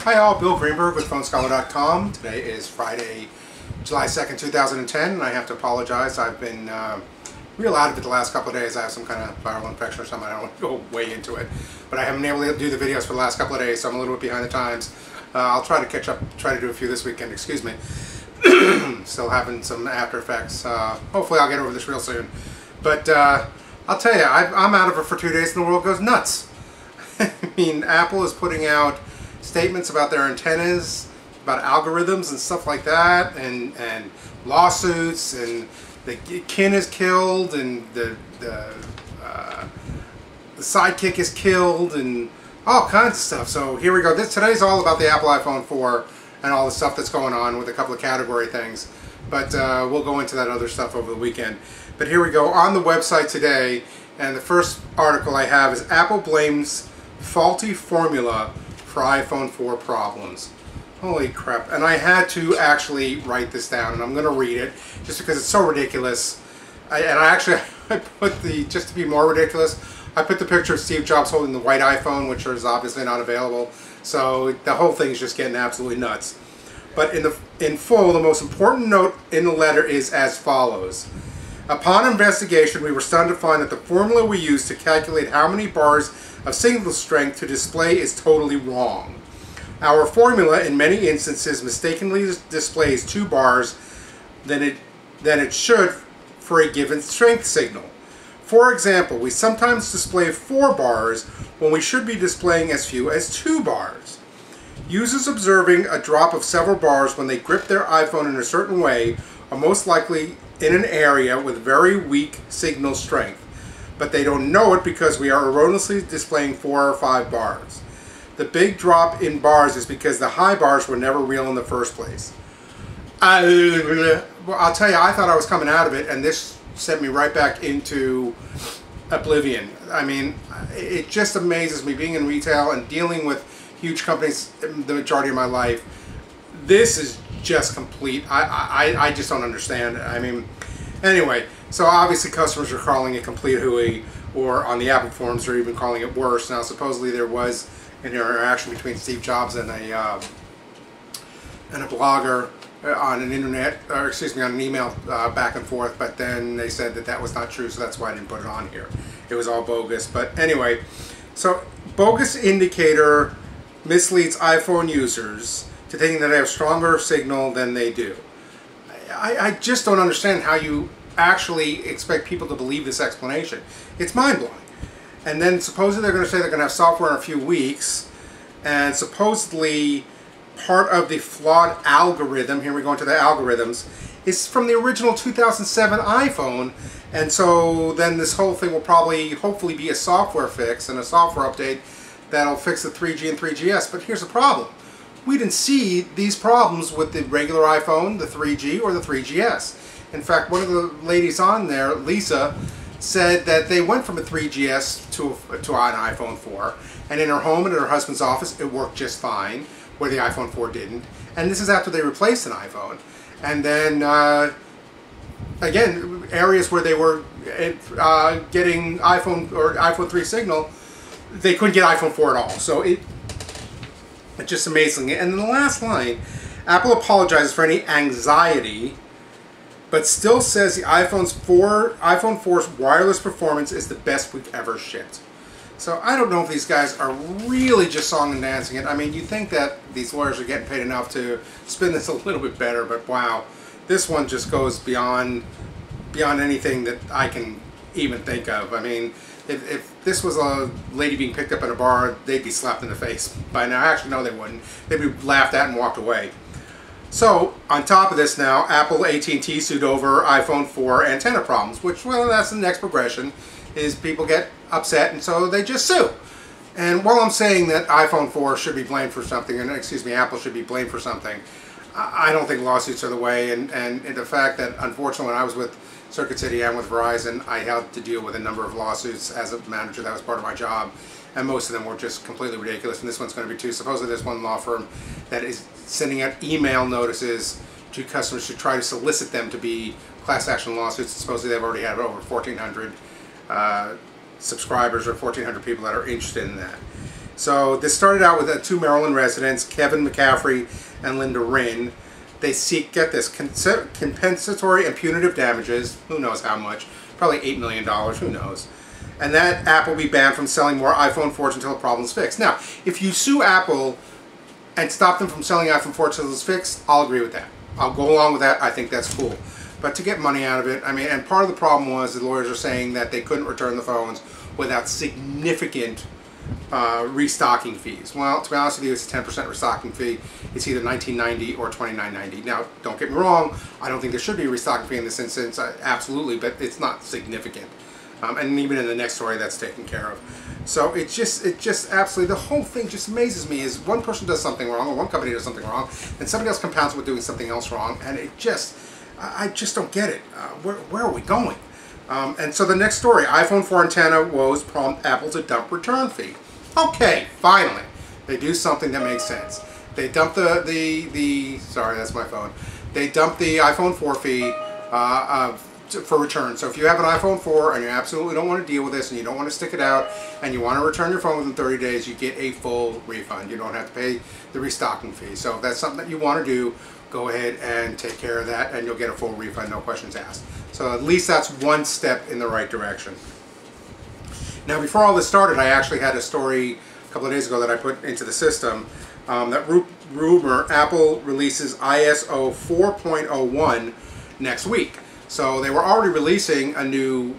Hi all, Bill Greenberg with PhoneScholar.com. Today is Friday, July 2nd, 2010, and I have to apologize. I've been real out of it the last couple of days. I have some kind of viral infection or something. I don't want to go way into it. But I haven't been able to do the videos for the last couple of days, so I'm a little bit behind the times. I'll try to catch up, try to do a few this weekend, excuse me. Still having some after effects. Hopefully I'll get over this real soon. But I'll tell you, I'm out of it for 2 days and the world goes nuts. I mean, Apple is putting out statements about their antennas, about algorithms and stuff like that, and lawsuits, and the kin is killed, and the sidekick is killed, and all kinds of stuff. So here we go. Today's all about the Apple iPhone 4 and all the stuff that's going on with a couple of category things. But we'll go into that other stuff over the weekend. But here we go. On the website today, and the first article I have is Apple blames faulty formula for iPhone 4 problems. Holy crap. And I had to actually write this down, and I'm going to read it just because it's so ridiculous. I put just to be more ridiculous, I put the picture of Steve Jobs holding the white iPhone, which is obviously not available. So the whole thing is just getting absolutely nuts. But in full, the most important note in the letter is as follows. Upon investigation, we were stunned to find that the formula we use to calculate how many bars of signal strength to display is totally wrong. Our formula, in many instances, mistakenly displays 2 bars than it should for a given strength signal. For example, we sometimes display 4 bars when we should be displaying as few as 2 bars. Users observing a drop of several bars when they grip their iPhone in a certain way are most likely in an area with very weak signal strength, but they don't know it because we are erroneously displaying 4 or 5 bars. The big drop in bars is because the high bars were never real in the first place. I'll tell you, I thought I was coming out of it, and this sent me right back into oblivion. I mean, it just amazes me, being in retail and dealing with huge companies the majority of my life. This is just complete. I just don't understand. I mean, anyway, so obviously customers are calling it complete hooey, or on the Apple forums they're even calling it worse. Now supposedly there was an interaction between Steve Jobs and a blogger on an internet, or excuse me, on an email back and forth, but then they said that that was not true, so that's why I didn't put it on here. It was all bogus. But anyway, so bogus indicator misleads iPhone users to thinking that they have stronger signal than they do. I just don't understand how you actually expect people to believe this explanation. It's mind-blowing. And then supposedly they're going to say they're going to have software in a few weeks, and supposedly part of the flawed algorithm, here we go into the algorithms, is from the original 2007 iPhone, and so then this whole thing will probably, hopefully, be a software fix and a software update that'll fix the 3G and 3GS. But here's the problem. We didn't see these problems with the regular iPhone, the 3G, or the 3GS. In fact, one of the ladies on there, Lisa, said that they went from a 3GS to an iPhone 4, and in her home and in her husband's office it worked just fine, where the iPhone 4 didn't. And this is after they replaced an iPhone. And then again, areas where they were getting iPhone or iPhone 3 signal, they couldn't get iPhone 4 at all. So it's just amazing. And in the last line, Apple apologizes for any anxiety, but still says the iPhone 4's wireless performance is the best we've ever shipped. So I don't know if these guys are really just song and dancing it. I mean, you'd think that these lawyers are getting paid enough to spin this a little bit better, but wow, this one just goes beyond anything that I can even think of. I mean, if this was a lady being picked up in a bar, they'd be slapped in the face by now. Actually, no, they wouldn't. They'd be laughed at and walked away. So, on top of this now, Apple AT&T sued over iPhone 4 antenna problems, which, well, that's the next progression, is people get upset and so they just sue. And while I'm saying that iPhone 4 should be blamed for something, and excuse me, Apple should be blamed for something, I don't think lawsuits are the way, and the fact that, unfortunately, when I was with Circuit City and with Verizon, I had to deal with a number of lawsuits as a manager. That was part of my job. And most of them were just completely ridiculous, and this one's going to be too. Supposedly there's one law firm that is sending out email notices to customers to try to solicit them to be class action lawsuits. Supposedly they've already had over 1,400 subscribers or 1,400 people that are interested in that. So this started out with two Maryland residents, Kevin McCaffrey and Linda Rinn. They seek, get this, compensatory and punitive damages, who knows how much, probably $8 million, who knows. And that Apple will be banned from selling more iPhone 4s until the problem's fixed. Now, if you sue Apple and stop them from selling iPhone 4 until it's fixed, I'll agree with that. I'll go along with that. I think that's cool. But to get money out of it, I mean, and part of the problem was the lawyers are saying that they couldn't return the phones without significant restocking fees. Well, to be honest with you, it's a 10% restocking fee. It's either $19.90 or $29.90. Now, don't get me wrong, I don't think there should be a restocking fee in this instance, absolutely, but it's not significant. And even in the next story, that's taken care of. So it just absolutely, the whole thing just amazes me is one person does something wrong, or one company does something wrong, and somebody else compounds it with doing something else wrong, and it just, I just don't get it. Where are we going? And so the next story, iPhone 4 antenna woes prompt Apple to dump return fee. Okay, finally, they do something that makes sense. They dump sorry, that's my phone. They dump the iPhone 4 fee for return. So if you have an iPhone 4 and you absolutely don't want to deal with this and you don't want to stick it out and you want to return your phone within 30 days, you get a full refund. You don't have to pay the restocking fee. So if that's something that you want to do, go ahead and take care of that and you'll get a full refund, no questions asked. So at least that's one step in the right direction. Now, before all this started, I actually had a story a couple of days ago that I put into the system. That rumor, Apple releases ISO 4.01 next week. So they were already releasing a new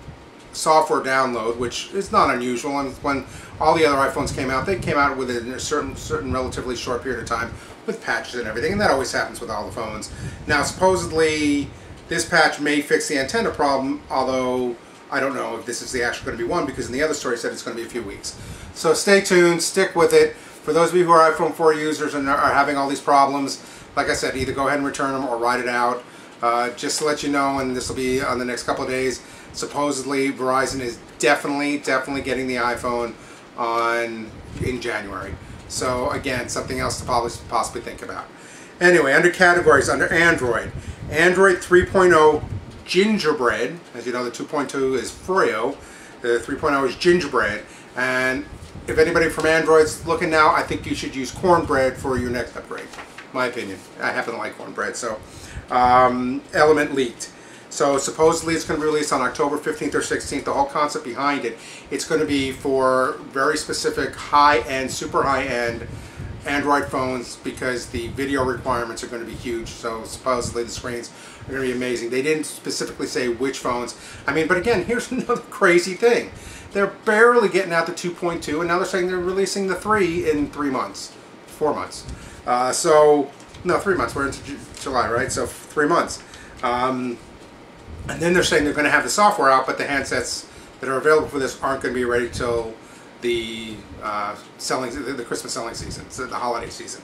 software download, which is not unusual. And when all the other iPhones came out, they came out within a certain relatively short period of time with patches and everything, and that always happens with all the phones. Now, supposedly, this patch may fix the antenna problem, although I don't know if this is actually going to be one, because in the other story it said it's going to be a few weeks. So stay tuned, stick with it. For those of you who are iPhone 4 users and are having all these problems, like I said, either go ahead and return them or ride it out. Just to let you know, and this will be on the next couple of days, supposedly Verizon is definitely getting the iPhone in January. So again, something else to possibly think about. Anyway, under categories, under Android 3.0 gingerbread. As you know, the 2.2 is Frio, the 3.0 is gingerbread, and if anybody from Android's looking now, I think you should use cornbread for your next upgrade. My opinion. I happen to like cornbread. So Element leaked. So supposedly it's going to be released on October 15th or 16th. The whole concept behind it, it's going to be for very specific high-end, super high-end Android phones, because the video requirements are going to be huge. So supposedly the screens are going to be amazing. They didn't specifically say which phones. I mean, but again, here's another crazy thing. They're barely getting out the 2.2, and now they're saying they're releasing the 3 in 3 months, 4 months. No, 3 months. We're into July, right? So 3 months. And then they're saying they're going to have the software out, but the handsets that are available for this aren't going to be ready till the the Christmas selling season, so the holiday season.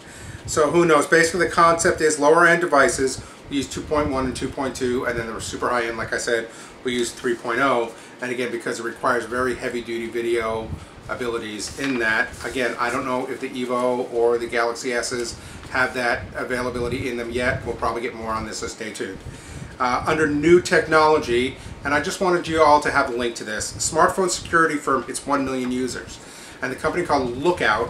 So who knows? Basically, the concept is lower-end devices we use 2.1 and 2.2, and then the super high-end, like I said, we use 3.0. And again, because it requires very heavy-duty video abilities in that. Again, I don't know if the Evo or the Galaxy S's have that availability in them yet. We'll probably get more on this, so stay tuned. Under new technology, and I just wanted you all to have a link to this, smartphone security firm hits 1 million users. And the company called Lookout,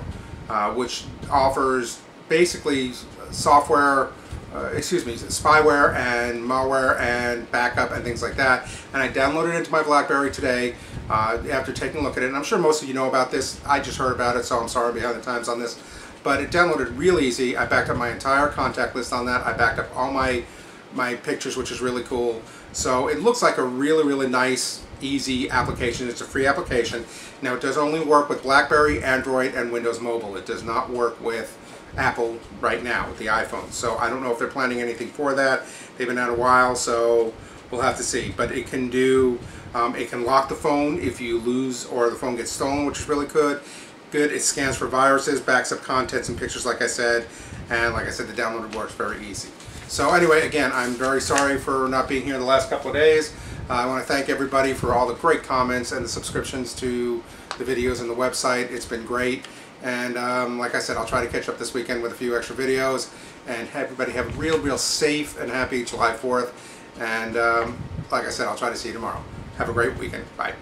which offers basically software, spyware and malware and backup and things like that. And I downloaded it into my BlackBerry today after taking a look at it. And I'm sure most of you know about this. I just heard about it, so I'm sorry behind the times on this. But it downloaded real easy. I backed up my entire contact list on that. I backed up all my pictures, which is really cool. So it looks like a really nice, easy application. It's a free application. Now, it does only work with BlackBerry, Android, and Windows Mobile. It does not work with Apple right now with the iPhone. So I don't know if they're planning anything for that. They've been out a while, so we'll have to see. But it can do, it can lock the phone if you lose or the phone gets stolen, which is really good. It scans for viruses, backs up contents and pictures, like I said. And like I said, the download works very easy. So anyway, again, I'm very sorry for not being here the last couple of days. I want to thank everybody for all the great comments and the subscriptions to the videos and the website. It's been great. And like I said, I'll try to catch up this weekend with a few extra videos. And everybody have a real safe and happy July 4th. And like I said, I'll try to see you tomorrow. Have a great weekend. Bye.